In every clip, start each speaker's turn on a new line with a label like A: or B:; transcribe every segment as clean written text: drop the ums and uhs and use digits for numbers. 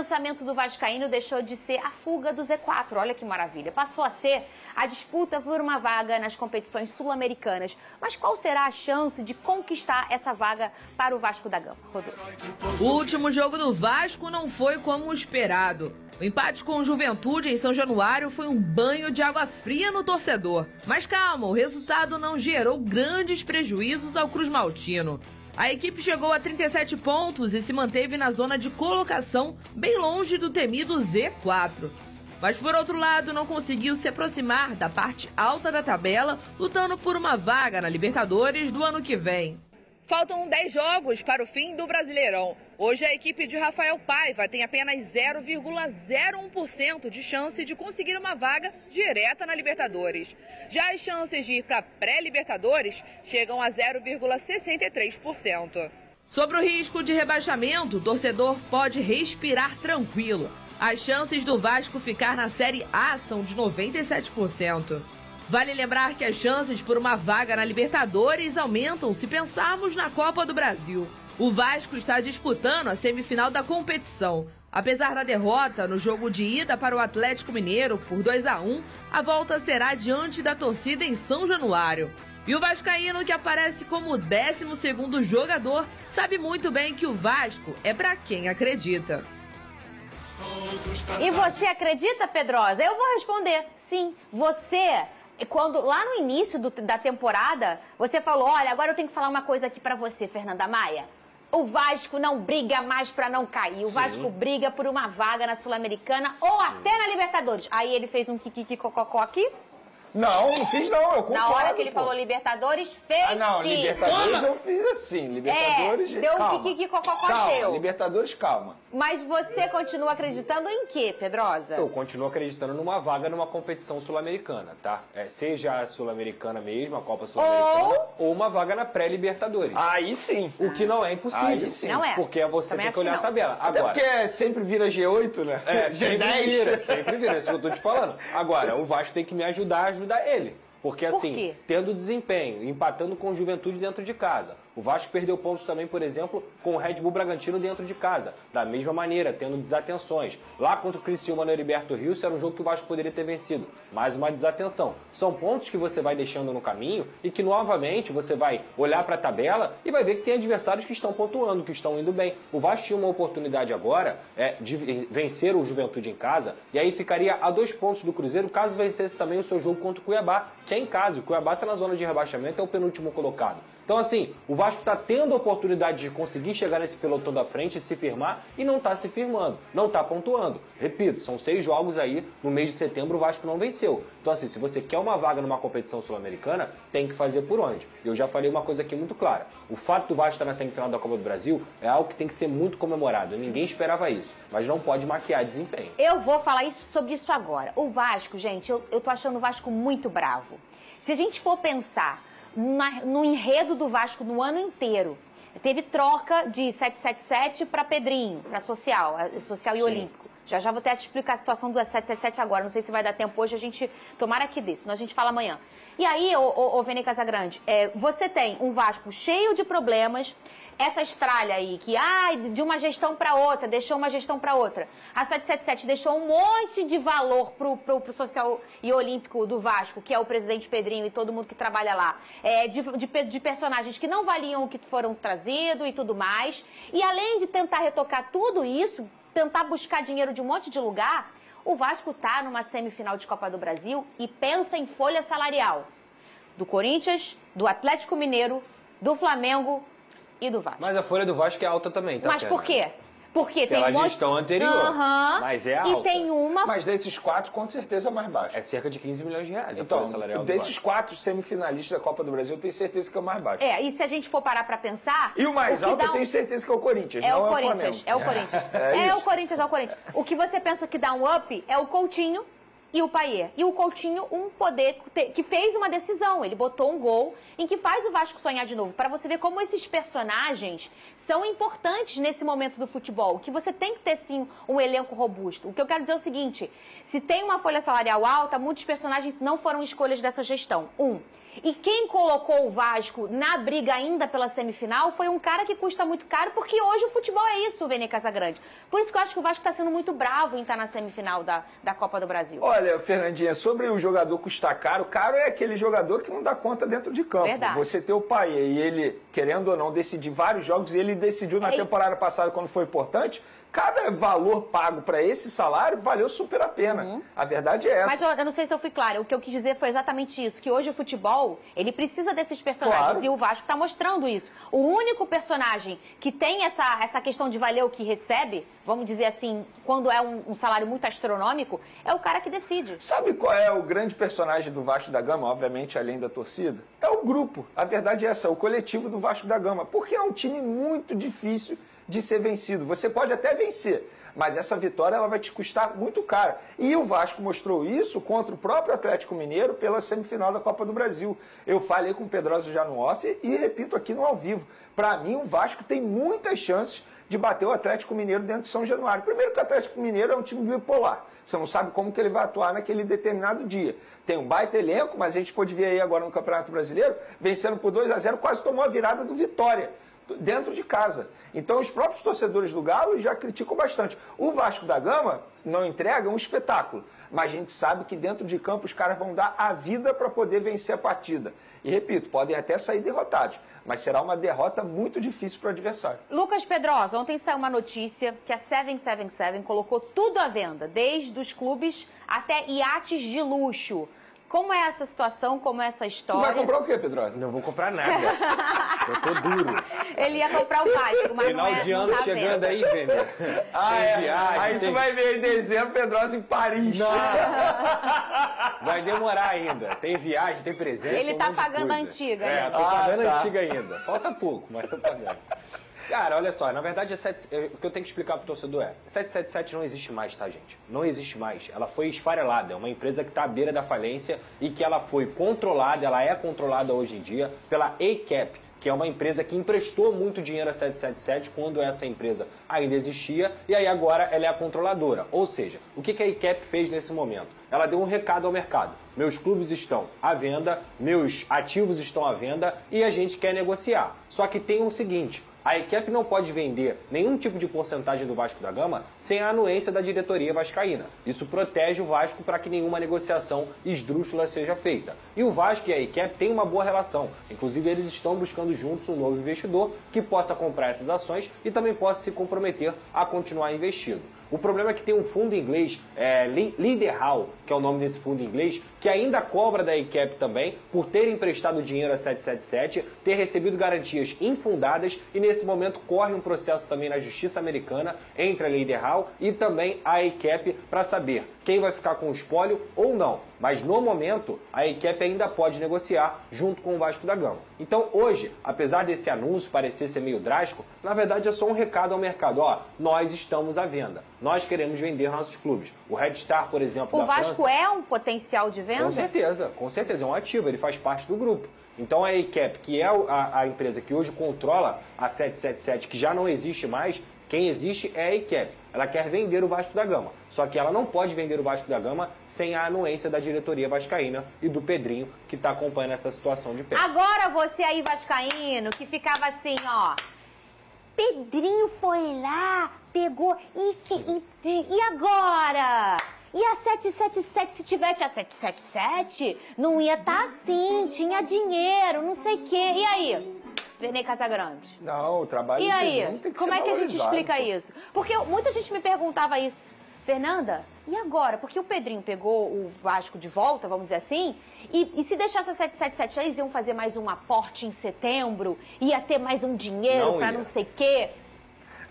A: lançamento do vascaíno deixou de ser a fuga do Z4, olha que maravilha. Passou a ser a disputa por uma vaga nas competições sul-americanas. Mas qual será a chance de conquistar essa vaga para o Vasco da Gama, Rodolfo?
B: O último jogo do Vasco não foi como esperado. O empate com o Juventude em São Januário foi um banho de água fria no torcedor. Mas calma, o resultado não gerou grandes prejuízos ao Cruz Maltino. A equipe chegou a 37 pontos e se manteve na zona de colocação, bem longe do temido Z4. Mas, por outro lado, não conseguiu se aproximar da parte alta da tabela, lutando por uma vaga na Libertadores do ano que vem. Faltam 10 jogos para o fim do Brasileirão. Hoje a equipe de Rafael Paiva tem apenas 0,01% de chance de conseguir uma vaga direta na Libertadores. Já as chances de ir para a pré-Libertadores chegam a 0,63%. Sobre o risco de rebaixamento, o torcedor pode respirar tranquilo. As chances do Vasco ficar na Série A são de 97%. Vale lembrar que as chances por uma vaga na Libertadores aumentam se pensarmos na Copa do Brasil. O Vasco está disputando a semifinal da competição. Apesar da derrota no jogo de ida para o Atlético Mineiro por 2-1, a volta será diante da torcida em São Januário. E o vascaíno, que aparece como o 12º jogador, sabe muito bem que o Vasco é para quem acredita.
A: E você acredita, Pedrosa? Eu vou responder sim. Você... Quando lá no início da temporada, você falou, olha, agora eu tenho que falar uma coisa aqui pra você, Fernanda Maia. O Vasco não briga mais pra não cair. O Vasco briga por uma vaga na Sul-Americana ou até na Libertadores. Aí ele fez um kikiki-cococó aqui.
C: Não fiz não, eu concordo.
A: Na hora que ele falou Libertadores, fez
C: não,
A: sim.
C: Libertadores eu fiz assim, Libertadores...
A: deu
C: calma,
A: um kikiki-cococó
C: calma,
A: seu.
C: Libertadores, calma.
A: Mas você continua acreditando em quê, Pedrosa?
D: Eu continuo acreditando numa vaga numa competição sul-americana, tá? Seja a sul-americana mesmo, a Copa Sul-Americana, ou uma vaga na pré-Libertadores.
C: Aí sim.
D: O que não é impossível.
C: Aí sim.
A: Não é.
D: Porque você
A: Também
D: tem que
A: acho
D: olhar
A: que
D: a tabela.
C: Até
D: Agora,
C: porque sempre vira G8, né?
D: sempre vira, isso que eu tô te falando. Agora, o Vasco tem que me ajudar a ajudar ele. Porque assim,
A: quê?
D: tendo desempenho, empatando com o Juventude dentro de casa. O Vasco perdeu pontos também, por exemplo, com o Red Bull Bragantino dentro de casa. Da mesma maneira, tendo desatenções. Lá contra o Criciúma no Heriberto Rios, era um jogo que o Vasco poderia ter vencido. Mais uma desatenção. São pontos que você vai deixando no caminho e que novamente você vai olhar para a tabela e vai ver que tem adversários que estão pontuando, que estão indo bem. O Vasco tinha uma oportunidade agora de vencer o Juventude em casa e aí ficaria a 2 pontos do Cruzeiro caso vencesse também o seu jogo contra o Cuiabá, que é em casa. O Cuiabá está na zona de rebaixamento, é o penúltimo colocado. Então, assim, o Vasco está tendo a oportunidade de conseguir chegar nesse pelotão da frente e se firmar e não está se firmando, não está pontuando. Repito, são 6 jogos aí, no mês de setembro o Vasco não venceu. Então, assim, se você quer uma vaga numa competição sul-americana, tem que fazer por onde? Eu já falei uma coisa aqui muito clara. O fato do Vasco estar na semifinal da Copa do Brasil é algo que tem que ser muito comemorado. Ninguém esperava isso, mas não pode maquiar desempenho.
A: Eu vou falar sobre isso agora. O Vasco, gente, eu tô achando o Vasco muito bravo. Se a gente for pensar no enredo do Vasco no ano inteiro, teve troca de 777 para Pedrinho, para Social e Olímpico. Já vou até explicar a situação do 777 agora, não sei se vai dar tempo hoje, a gente, tomara que dê, senão a gente fala amanhã. E aí, ô Vene Casagrande, você tem um Vasco cheio de problemas, essa estralha aí, que de uma gestão para outra, deixou uma gestão para outra. A 777 deixou um monte de valor pro Social e Olímpico do Vasco, que é o presidente Pedrinho e todo mundo que trabalha lá, de personagens que não valiam o que foram trazidos e tudo mais. E além de tentar retocar tudo isso, tentar buscar dinheiro de um monte de lugar, o Vasco tá numa semifinal de Copa do Brasil e pensa em folha salarial do Corinthians, do Atlético Mineiro, do Flamengo e do Vasco.
D: Mas a folha do Vasco é alta também, tá?
A: Mas por quê? Porque
D: pela
A: tem
D: gestão anterior, mas é alta.
A: E tem uma...
C: Mas desses 4, com certeza é mais baixo.
D: É cerca de 15 milhões de reais
C: então,
D: a folha salarial do
C: desses
D: Vasco.
C: 4 semifinalistas da Copa do Brasil, eu tenho certeza que é o mais baixo.
A: E se a gente for parar pra pensar...
C: E o mais alto eu tenho certeza que é o Corinthians,
A: é
C: não
A: o
C: é o
A: Corinthians,
C: Flamengo.
A: é o Corinthians. É o Corinthians. O que você pensa que dá um up é o Coutinho e o Payet. E o Coutinho, um poder que fez uma decisão. Ele botou um gol em que faz o Vasco sonhar de novo. Para você ver como esses personagens são importantes nesse momento do futebol. Que você tem que ter, sim, um elenco robusto. O que eu quero dizer é o seguinte. Se tem uma folha salarial alta, muitos personagens não foram escolhas dessa gestão. E quem colocou o Vasco na briga ainda pela semifinal foi um cara que custa muito caro, porque hoje o futebol é isso, Vene Casagrande. Por isso que eu acho que o Vasco está sendo muito bravo em estar na semifinal da Copa do Brasil.
C: Olha, Fernandinha, sobre o jogador custar caro, caro é aquele jogador que não dá conta dentro de campo.
A: Verdade.
C: Você ter o pai e ele, querendo ou não, decidir vários jogos, e ele decidiu na temporada passada, quando foi importante, cada valor pago para esse salário valeu super a pena. A verdade é essa.
A: Mas eu não sei se eu fui clara. O que eu quis dizer foi exatamente isso. Que hoje o futebol, ele precisa desses personagens. Claro. E o Vasco está mostrando isso. O único personagem que tem essa questão de valer o que recebe, vamos dizer assim, quando é um salário muito astronômico, é o cara que decide.
C: Sabe qual é o grande personagem do Vasco da Gama, obviamente, além da torcida? É o grupo. A verdade é essa, é o coletivo do Vasco da Gama. Porque é um time muito difícil de ser vencido. Você pode até vencer, mas essa vitória ela vai te custar muito caro. E o Vasco mostrou isso contra o próprio Atlético Mineiro pela semifinal da Copa do Brasil. Eu falei com o Pedrosa já no off e repito aqui no ao vivo. Para mim, o Vasco tem muitas chances de bater o Atlético Mineiro dentro de São Januário. Primeiro que o Atlético Mineiro é um time bipolar. Você não sabe como que ele vai atuar naquele determinado dia. Tem um baita elenco, mas a gente pôde ver aí agora no Campeonato Brasileiro, vencendo por 2-0, quase tomou a virada do Vitória dentro de casa. Então os próprios torcedores do Galo já criticam bastante. O Vasco da Gama não entrega um espetáculo, mas a gente sabe que dentro de campo os caras vão dar a vida para poder vencer a partida. E repito, podem até sair derrotados, mas será uma derrota muito difícil para o adversário.
A: Lucas Pedrosa, ontem saiu uma notícia que a 777 colocou tudo à venda, desde os clubes até iates de luxo. Como é essa situação, como é essa história?
C: Tu vai comprar o quê, Pedrosa?
D: Não vou comprar nada. Eu tô duro.
A: Ele ia comprar o Vasco, mas
D: final
A: não é,
D: de ano
A: não tá
D: chegando
A: vendo.
D: aí, Vene. Tem viagem.
C: Aí tu vai ver em dezembro Pedrosa em Paris.
D: Não. Vai demorar ainda. Tem viagem, tem presente.
A: Ele tá
D: um monte de
A: pagando a
D: coisa.
A: antiga.
D: É,
A: né?
D: tô pagando a antiga ainda. Falta pouco, mas tô pagando. Cara, olha só, na verdade o que eu tenho que explicar pro torcedor é, 777 não existe mais, tá, gente? Não existe mais. Ela foi esfarelada, é uma empresa que está à beira da falência e que ela foi controlada, ela é controlada hoje em dia pela ACAP, que é uma empresa que emprestou muito dinheiro a 777 quando essa empresa ainda existia, e aí agora ela é a controladora. Ou seja, o que a ACAP fez nesse momento? Ela deu um recado ao mercado. Meus clubes estão à venda, meus ativos estão à venda e a gente quer negociar. Só que tem o seguinte... A ACAP não pode vender nenhum tipo de porcentagem do Vasco da Gama sem a anuência da diretoria vascaína. Isso protege o Vasco para que nenhuma negociação esdrúxula seja feita. E o Vasco e a ACAP têm uma boa relação. Inclusive, eles estão buscando juntos um novo investidor que possa comprar essas ações e também possa se comprometer a continuar investindo. O problema é que tem um fundo inglês, Leaderhall, que é o nome desse fundo inglês, que ainda cobra da ACAP também por ter emprestado dinheiro a 777, ter recebido garantias infundadas e nesse momento corre um processo também na justiça americana entre a Leaderhall e também a ACAP para saber quem vai ficar com o espólio ou não. Mas no momento, a ACAP ainda pode negociar junto com o Vasco da Gama. Então hoje, apesar desse anúncio parecer ser meio drástico, na verdade é só um recado ao mercado. Ó, nós estamos à venda. Nós queremos vender nossos clubes. O Red Star, por exemplo,
A: o Vasco é um potencial de venda?
D: Com certeza, é um ativo, ele faz parte do grupo. Então a ACAP, que é a empresa que hoje controla a 777, que já não existe mais, quem existe é a ACAP. Ela quer vender o Vasco da Gama. Só que ela não pode vender o Vasco da Gama sem a anuência da diretoria vascaína e do Pedrinho, que está acompanhando essa situação de perto.
A: Agora você aí, vascaíno, que ficava assim, ó... Pedrinho foi lá, pegou... E agora? E a 777, se tivesse a 777, não ia estar assim, tinha dinheiro, não sei o quê. E aí? Vene Casagrande.
C: Não, o trabalho
A: e aí?
C: tem que
A: como
C: ser
A: é que a gente explica isso? Porque muita gente me perguntava isso. Fernanda, e agora? Porque o Pedrinho pegou o Vasco de volta, vamos dizer assim, e se deixasse a 777, eles iam fazer mais um aporte em setembro, ia ter mais um dinheiro para não sei o quê.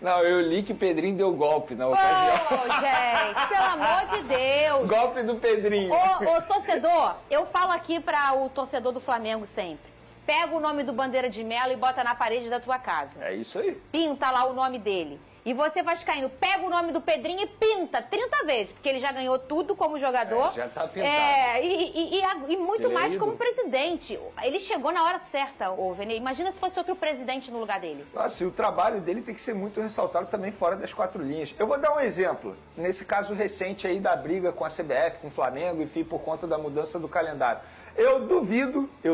C: Não, eu li que o Pedrinho deu golpe na ocasião.
A: Ô, gente, pelo amor de Deus.
C: Golpe do Pedrinho.
A: Ô, torcedor, eu falo aqui para o torcedor do Flamengo sempre. Pega o nome do Bandeira de Melo e bota na parede da tua casa.
C: É isso aí.
A: Pinta lá o nome dele. E você, vascaíno, pega o nome do Pedrinho e pinta 30 vezes, porque ele já ganhou tudo como jogador.
C: Já tá pintado.
A: E muito
C: ele
A: mais como presidente. Ele chegou na hora certa, ô Vene. Imagina se fosse outro presidente no lugar dele.
C: Nossa, e o trabalho dele tem que ser muito ressaltado também fora das quatro linhas. Eu vou dar um exemplo. Nesse caso recente aí da briga com a CBF, com o Flamengo, enfim, por conta da mudança do calendário. Eu duvido, e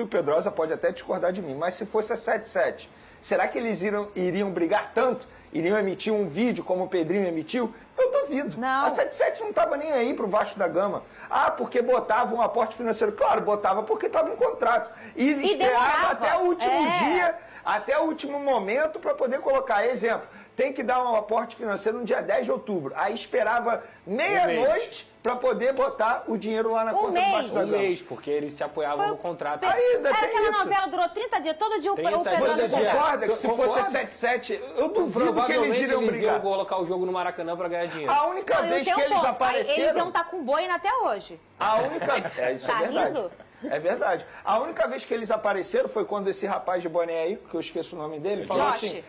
C: o Pedrosa pode até discordar de mim, mas se fosse a 7-7, será que eles iriam brigar tanto? Iriam emitir um vídeo como o Pedrinho emitiu? Eu duvido.
A: Não.
C: A 7-7 não estava nem aí pro Vasco da Gama. Ah, porque botava um aporte financeiro. Claro, botava porque estava em contrato. E esperava
A: demorava.
C: até o último dia, até o último momento para poder colocar. Exemplo, tem que dar um aporte financeiro no dia 10 de outubro. Aí esperava meia-noite para poder botar o dinheiro lá na conta do Vasco da Gama.
D: mês, porque eles se apoiavam no contrato.
C: Ainda tem
A: Aquela
C: isso.
A: novela durou 30 dias, todo dia o
D: 30
A: Pedrosa
C: Você
D: dias.
C: concorda que se fosse 7-7, eu duvido que eles iriam brigar.
D: Colocar o jogo no Maracanã para ganhar dinheiro.
C: A única
A: Não,
C: vez
A: tem
C: que
A: um
C: eles
A: ponto.
C: apareceram...
A: Eles iam estar com boina até hoje.
C: A única... isso
A: Tá
C: é verdade.
A: rindo?
C: É verdade. A única vez que eles apareceram foi quando esse rapaz de boné aí, que eu esqueço o nome dele, falou
A: Josh.
C: assim,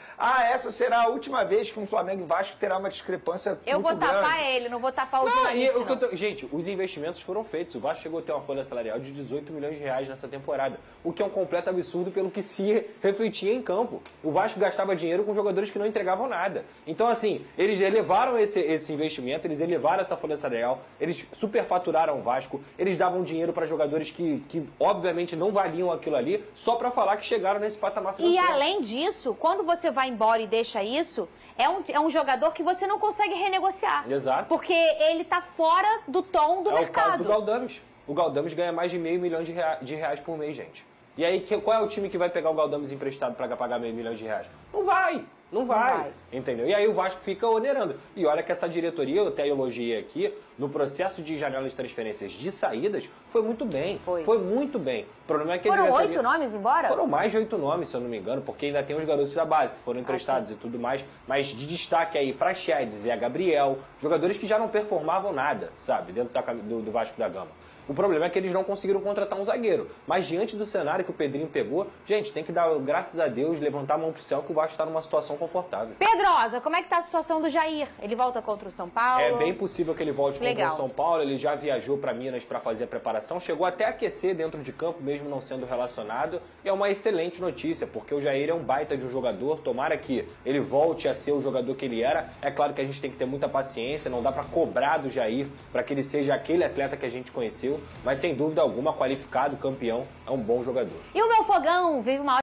C: essa será a última vez que um Flamengo e Vasco terá uma discrepância
A: Eu
C: muito
A: vou tapar
C: grande.
A: ele, não vou tapar o
D: Não, e
A: Dinamite, não.
D: gente, os investimentos foram feitos. O Vasco chegou a ter uma folha salarial de 18 milhões de reais nessa temporada, o que é um completo absurdo pelo que se refletia em campo. O Vasco gastava dinheiro com jogadores que não entregavam nada. Então, assim, eles elevaram esse investimento, eles elevaram essa folha salarial, eles superfaturaram o Vasco, eles davam dinheiro para jogadores que obviamente não valiam aquilo ali, só para falar que chegaram nesse patamar
A: E
D: financeiro.
A: além disso, quando você vai embora e deixa isso, é um jogador que você não consegue renegociar.
D: Exato.
A: Porque ele tá fora do tom do
D: É o
A: mercado.
D: caso do Galdames. O Galdames ganha mais de R$500 milhões de reais por mês, gente. E aí, qual é o time que vai pegar o Galdames emprestado para pagar R$500 milhões de reais? Não vai. Não vai, entendeu? E aí o Vasco fica onerando. E olha que essa diretoria, eu até elogiei aqui, no processo de janela de transferências de saídas, foi muito bem. Foi muito bem. O problema é que
A: Foram 8 nomes embora?
D: Foram mais de 8 nomes, se eu não me engano, porque ainda tem os garotos da base que foram emprestados e tudo mais. Mas de destaque aí para Chedes e a Gabriel, jogadores que já não performavam nada, sabe, dentro do Vasco da Gama. O problema é que eles não conseguiram contratar um zagueiro. Mas diante do cenário que o Pedrinho pegou, gente, tem que dar, graças a Deus, levantar a mão pro céu que o Vasco está numa situação confortável.
A: Pedrosa, como é que tá a situação do Jair? Ele volta contra o São Paulo?
D: É bem possível que ele volte contra o São Paulo. Ele já viajou para Minas para fazer a preparação. Chegou até a aquecer dentro de campo, mesmo não sendo relacionado. E é uma excelente notícia, porque o Jair é um baita de um jogador. Tomara que ele volte a ser o jogador que ele era. É claro que a gente tem que ter muita paciência. Não dá para cobrar do Jair para que ele seja aquele atleta que a gente conheceu. Mas, sem dúvida alguma, qualificado, campeão, é um bom jogador.
A: E o meu fogão vive uma